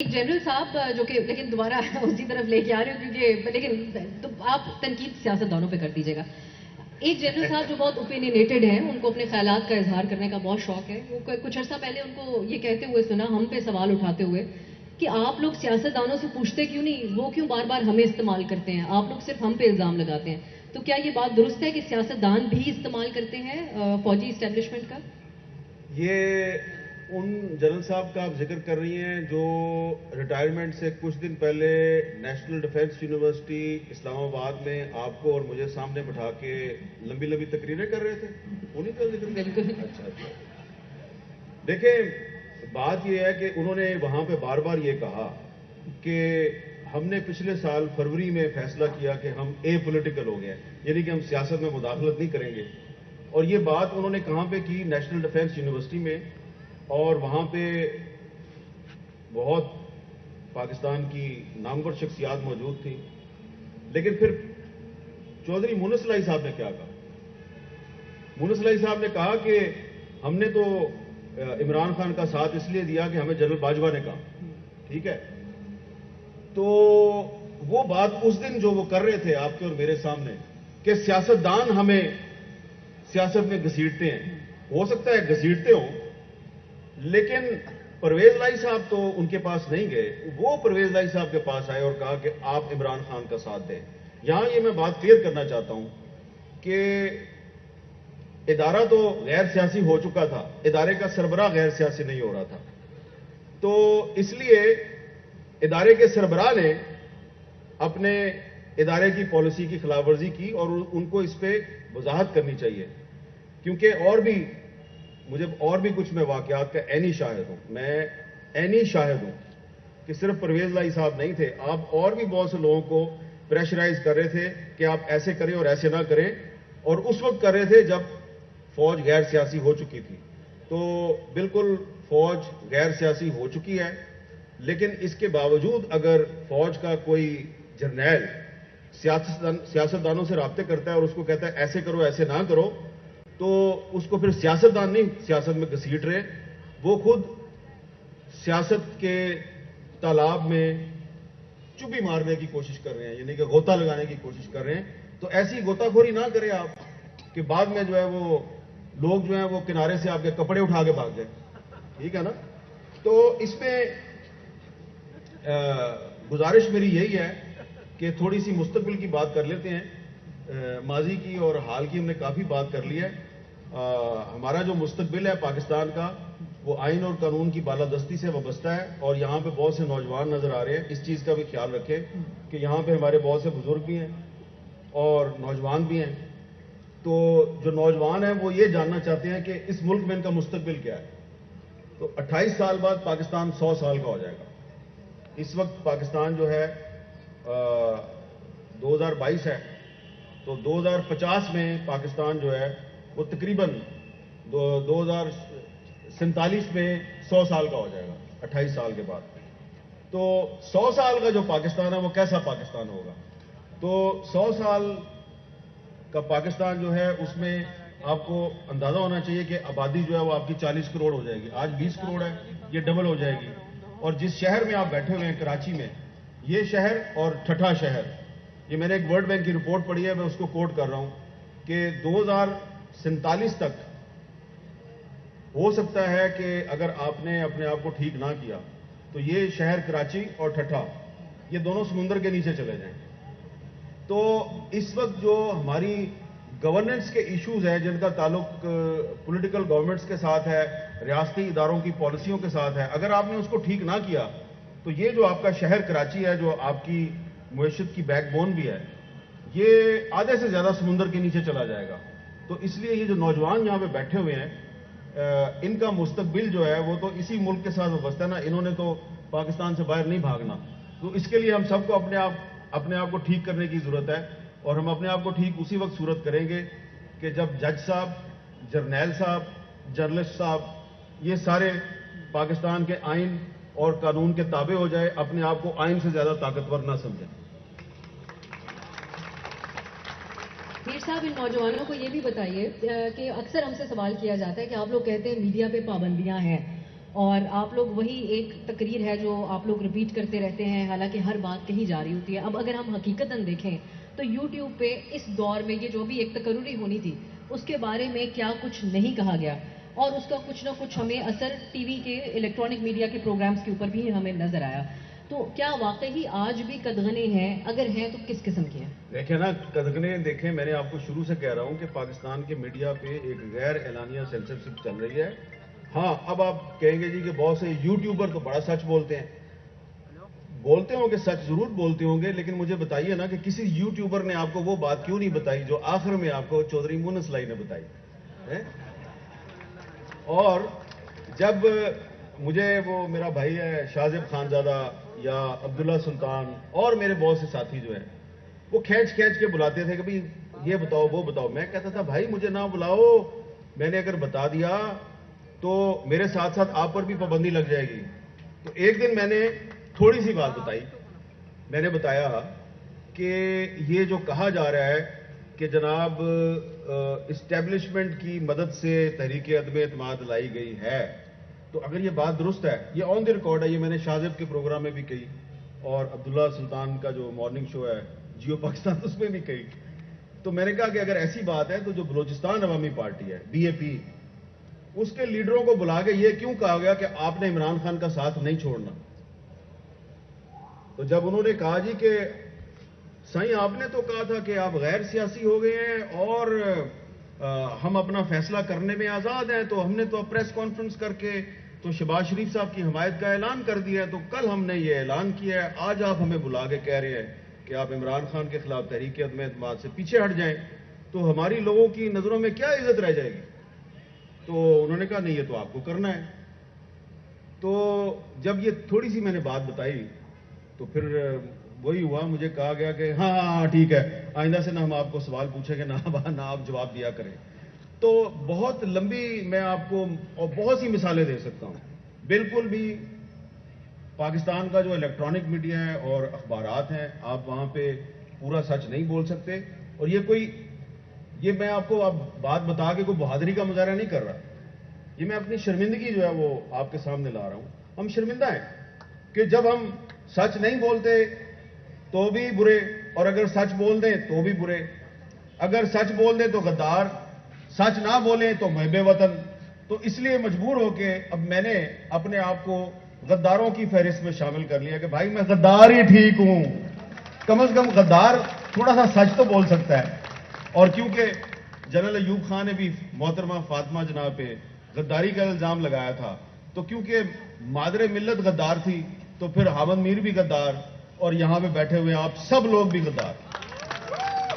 General साहब जो कि लेकिन दोबारा उसी तरफ लेके आ रहे हो क्योंकि लेकिन तो आप तनकीद सियासतदानों पे कर दीजिएगा। एक जनरल साहब जो बहुत ओपिनियनेटेड हैं, उनको अपने ख्यालात का इजहार करने का बहुत शौक है। वो कुछ अर्सा पहले उनको ये कहते हुए सुना, हम पे सवाल उठाते हुए, कि आप लोग सियासतदानों से पूछते क्यों नहीं, वो क्यों बार बार हमें इस्तेमाल करते हैं, आप लोग सिर्फ हम पे इल्ज़ाम लगाते हैं। तो क्या ये बात दुरुस्त है कि सियासतदान भी इस्तेमाल करते हैं फौजी इस्टेब्लिशमेंट का? ये उन जनरल साहब का आप जिक्र कर रही हैं जो रिटायरमेंट से कुछ दिन पहले नेशनल डिफेंस यूनिवर्सिटी इस्लामाबाद में आपको और मुझे सामने बिठा के लंबी लंबी तकरीरें कर रहे थे, उन्हीं का जिक्र कर रहे थे? अच्छा। देखें, बात यह है कि उन्होंने वहां पे बार बार ये कहा कि हमने पिछले साल फरवरी में फैसला किया कि हम एपॉलिटिकल हो गए, यानी कि हम सियासत में मुदाखलत नहीं करेंगे। और ये बात उन्होंने कहां पे की? नेशनल डिफेंस यूनिवर्सिटी में। और वहां पे बहुत पाकिस्तान की नामवर शख्सियात मौजूद थी। लेकिन फिर चौधरी मुनस इलाही साहब ने क्या कहा? मुनस इलाही साहब ने कहा कि हमने तो इमरान खान का साथ इसलिए दिया कि हमें जनरल बाजवा ने कहा। ठीक है, तो वो बात उस दिन जो वो कर रहे थे आपके और मेरे सामने कि सियासतदान हमें सियासत में घसीटते हैं, हो सकता है घसीटते हो, लेकिन परवेज इलाही साहब तो उनके पास नहीं गए। वो परवेज इलाही साहब के पास आए और कहा कि आप इमरान खान का साथ दें। यहां ये मैं बात क्लियर करना चाहता हूं कि इदारा तो गैर सियासी हो चुका था, इदारे का सरबराह गैर सियासी नहीं हो रहा था। तो इसलिए इदारे के सरबराह ने अपने इदारे की पॉलिसी की खिलाफवर्जी की और उनको इस पे वजाहत करनी चाहिए, क्योंकि और भी कुछ मैं वाकयात का ऐनी शाहिद हूं। मैं ऐनी शाहिद हूं कि सिर्फ परवेज इलाही साहब नहीं थे, आप और भी बहुत से लोगों को प्रेशराइज कर रहे थे कि आप ऐसे करें और ऐसे ना करें, और उस वक्त कर रहे थे जब फौज गैर सियासी हो चुकी थी। तो बिल्कुल फौज गैर सियासी हो चुकी है, लेकिन इसके बावजूद अगर फौज का कोई जर्नैल सियासतदानों से राब्ते करता है और उसको कहता है ऐसे करो ऐसे ना करो, तो उसको फिर सियासतदान नहीं सियासत में घसीट रहे, वो खुद सियासत के तालाब में चुभी मारने की कोशिश कर रहे हैं, यानी कि गोता लगाने की कोशिश कर रहे हैं। तो ऐसी गोताखोरी ना करें आप कि बाद में जो है वो लोग जो है वो किनारे से आपके कपड़े उठा के भाग जाए। ठीक है ना? तो इसमें गुजारिश मेरी यही है कि थोड़ी सी मुस्तकबिल की बात कर लेते हैं। माजी की और हाल की हमने काफ़ी बात कर ली है। हमारा जो मुस्तकबिल है पाकिस्तान का, वो आइन और कानून की बालादस्ती से वाबस्ता है, और यहाँ पे बहुत से नौजवान नज़र आ रहे हैं। इस चीज़ का भी ख्याल रखें कि यहाँ पे हमारे बहुत से बुजुर्ग भी हैं और नौजवान भी हैं। तो जो नौजवान हैं वो ये जानना चाहते हैं कि इस मुल्क में इनका मुस्तकबिल क्या है। तो 28 साल बाद पाकिस्तान 100 साल का हो जाएगा। इस वक्त पाकिस्तान जो है 2022 है, तो 2050 में पाकिस्तान जो है वो तकरीबन 2047 में 100 साल का हो जाएगा, 28 साल के बाद। तो 100 साल का जो पाकिस्तान है वो कैसा पाकिस्तान होगा? तो 100 साल का पाकिस्तान जो है उसमें आपको अंदाजा होना चाहिए कि आबादी जो है वो आपकी 40 करोड़ हो जाएगी। आज 20 करोड़ है, ये डबल हो जाएगी। और जिस शहर में आप बैठे हुए हैं कराची में, ये शहर और ठठा शहर, ये मैंने एक वर्ल्ड बैंक की रिपोर्ट पढ़ी है, मैं उसको कोट कर रहा हूं कि 2047 तक हो सकता है कि अगर आपने अपने आप को ठीक ना किया तो ये शहर कराची और ठठा ये दोनों समुंदर के नीचे चले जाएं। तो इस वक्त जो हमारी गवर्नेंस के इश्यूज हैं जिनका ताल्लुक पॉलिटिकल गवर्नमेंट्स के साथ है, रियासती इदारों की पॉलिसियों के साथ है, अगर आपने उसको ठीक ना किया तो ये जो आपका शहर कराची है, जो आपकी मुआशरत की बैकबोन भी है, ये आधे से ज्यादा समुंदर के नीचे चला जाएगा। तो इसलिए ये जो नौजवान यहाँ पे बैठे हुए हैं, इनका मुस्तकबिल जो है वो तो इसी मुल्क के साथ वाबस्ता है ना, इन्होंने तो पाकिस्तान से बाहर नहीं भागना। तो इसके लिए हम सबको अपने आप को ठीक करने की जरूरत है, और हम अपने आप को ठीक उसी वक्त सूरत करेंगे कि जब जज साहब, जर्नैल साहब, जर्नलिस्ट साहब ये सारे पाकिस्तान के आइन और कानून के ताबे हो जाए, अपने आप को आइन से ज्यादा ताकतवर ना समझें। मीर साहब, इन नौजवानों को ये भी बताइए कि अक्सर हमसे सवाल किया जाता है कि आप लोग कहते हैं मीडिया पे पाबंदियां हैं اور آپ لوگ وہی ایک تقریر ہے جو آپ لوگ ریپیٹ کرتے رہتے ہیں، حالانکہ ہر بات کہی جا رہی ہوتی ہے. اب اگر ہم حقیقتاً دیکھیں تو یوٹیوب پہ اس دور میں یہ جو بھی ایک تقرری ہونی تھی اس کے بارے میں کیا کچھ نہیں کہا گیا، اور اس کا کچھ نہ کچھ ہمیں اثر ٹی وی کے الیکٹرانک میڈیا کے پروگرامز کے اوپر بھی ہمیں نظر آیا. تو کیا واقعی آج بھی قدغنیں ہیں؟ اگر ہیں تو کس قسم کی ہیں؟ دیکھیں نا قدغنیں، دیکھیں میں نے آپ کو شروع سے کہہ رہا ہوں کہ پاکستان کے میڈیا پہ ایک غیر اعلانیہ سینسرشپ چل رہی ہے. ہاں اب آپ کہیں گے جی کہ بہت سے یوٹیوبر تو بڑا سچ بولتے ہیں. بولتے ہوں گے، سچ ضرور بولتے ہوں گے، لیکن مجھے بتائیے نا کہ کسی یوٹیوبر نے آپ کو وہ بات کیوں نہیں بتائی جو آخر میں آپ کو چودھری مونس لائی نے بتائی. اور جب مجھے وہ میرا بھائی ہے شاہزب خانزادہ یا عبداللہ سلطان اور میرے بہت سے ساتھی جو ہیں وہ کھینچ کے بلاتے تھے کہ بھئی یہ بتاؤ وہ بتاؤ، میں کہتا تھا بھائی مجھے نہ بلاؤ، میں نے اگر بتا دیا تو میرے ساتھ ساتھ آپ پر بھی پابندی لگ جائے گی. تو ایک دن میں نے تھوڑی سی بات بتائی. میں نے بتایا کہ یہ جو کہا جا رہا ہے کہ جناب اسٹیبلشمنٹ کی مدد سے تحریک عدم اعتماد لائی گئی ہے، تو اگر یہ بات درست ہے، یہ آن دی ریکارڈ ہے، یہ میں نے شاہزب کے پروگرام میں بھی کہی اور عبداللہ سلطان کا جو مارننگ شو ہے جیو پاکستان اس میں بھی کہی. تو میں نے کہا کہ اگر ایسی بات ہے تو جو بلوچستان عوامی پارٹی ہے BAP، اس کے لیڈروں کو بلا کے یہ کیوں کہا گیا کہ آپ نے عمران خان کا ساتھ نہیں چھوڑنا؟ تو جب انہوں نے کہا جی کہ سائیں آپ نے تو کہا تھا کہ آپ غیر سیاسی ہو گئے ہیں اور ہم اپنا فیصلہ کرنے میں آزاد ہیں، تو ہم نے تو پریس کانفرنس کر کے تو شہباز شریف صاحب کی حمایت کا اعلان کر دیا ہے، تو کل ہم نے یہ اعلان کیا ہے، آج آپ ہمیں بلا کے کہہ رہے ہیں کہ آپ عمران خان کے خلاف تحریک عدم اعتماد سے پیچھے ہٹ جائیں، تو ہماری لوگوں کی نظروں میں کیا عزت رہ جائے گی؟ تو انہوں نے کہا نہیں یہ تو آپ کو کرنا ہے. تو جب یہ تھوڑی سی میں نے بات بتائی تو پھر وہی ہوا، مجھے کہا گیا کہ ہاں ٹھیک ہے، آئندہ سے نہ ہم آپ کو سوال پوچھیں گے نہ آپ جواب دیا کریں. تو بہت لمبی میں آپ کو اور بہت سی مثالیں دے سکتا ہوں. بالکل بھی پاکستان کا جو الیکٹرانک میڈیا ہے اور اخبارات ہیں، آپ وہاں پہ پورا سچ نہیں بول سکتے. اور یہ میں آپ کو اب بات بتا کے کوئی بہادری کا مظاہرہ نہیں کر رہا، یہ میں اپنی شرمندگی جو ہے وہ آپ کے سامنے لا رہا ہوں. ہم شرمندہ ہیں کہ جب ہم سچ نہیں بولتے تو بھی برے، اور اگر سچ بول دیں تو بھی برے. اگر سچ بول دیں تو غدار، سچ نہ بولیں تو محب وطن. تو اس لیے مجبور ہو کے اب میں نے اپنے آپ کو غداروں کی فہرست میں شامل کر لیا کہ بھائی میں غدار ہی ٹھیک ہوں، کم از کم غدار تھوڑا سا سچ تو بول سکتا ہے. اور کیونکہ جنرل ایوب خان نے بھی محترمہ فاطمہ جناب پہ غداری کا الزام لگایا تھا، تو کیونکہ مادر ملت غدار تھی تو پھر حامد میر بھی غدار، اور یہاں پہ بیٹھے ہوئے آپ سب لوگ بھی غدار.